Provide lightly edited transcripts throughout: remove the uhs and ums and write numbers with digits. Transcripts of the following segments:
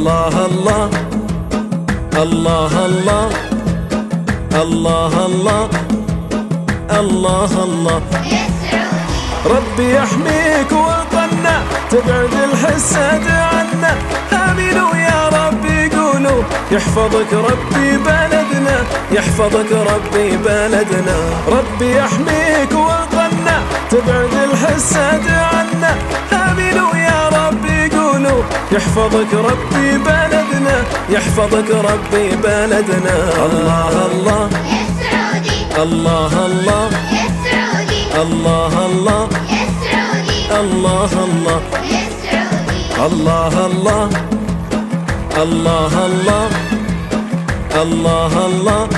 الله الله الله الله الله الله الله الله. ربي يحميك وطننا، تبعد الحساد عنا، آمين ويا ربي قولوا يحفظك ربي بلدنا، يحفظك ربي بلدنا. ربي يحميك وطننا، تبعد الحساد عنا، آمين ويا ربي قولوا يحفظك ربي بلدنا، يحفظك ربي بلدنا. الله الله يا سعودي، الله الله يا سعودي، الله الله يا سعودي، الله الله يا سعودي، الله الله الله الله الله الله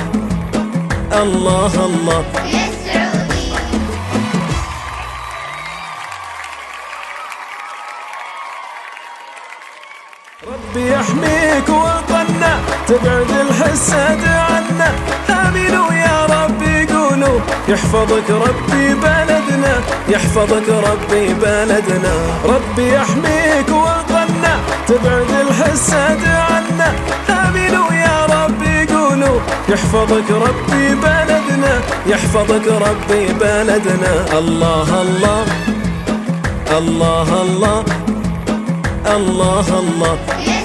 الله الله. يا سعودي. ربي يحميك وطننا، تبعد الحساد عنا، آمين ويا ربي قولوا يحفظك ربي بلدنا، يحفظك ربي بلدنا. ربي يحميك وطننا، تبعد الحساد عنا، آمين ويا ربي قولوا يحفظك ربي بلدنا، يحفظك ربي بلدنا. الله الله الله الله الله الله. يا